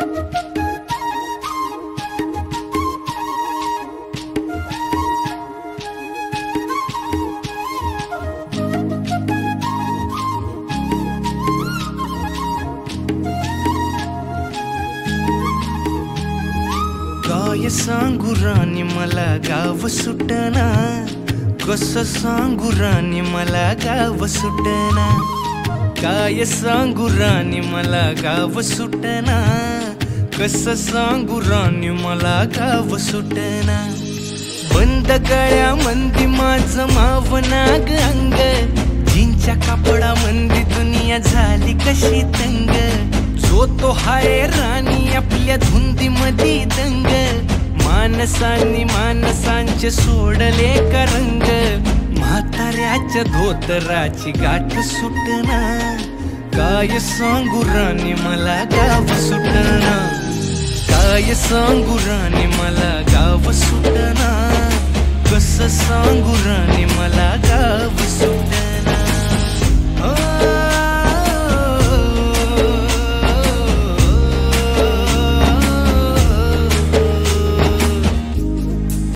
काय सांगू राणी मला गाव सुटना, कसं सांगू राणी मला गाव सुटना, काय सांगू राणी मला गाव सुटना, कसं सांगू राणी मला गाव सुटना। बंद गळ्यामंदी माझं मावनाग अंग, जीनच्या कापडामंदी दुनिया झाली कशी तंग, जो तो हाय राणी आपल्या धुंदीमधी दंग, मानसांनी मानसांचे सोडले का रंग, म्हाताऱ्याच्या धोतराची गाठ सुटना, काय सांगू राणी मला गाव सुटना, काय सांगू राणी मला गाव सुटना, कसं सांगू राणी मला गाव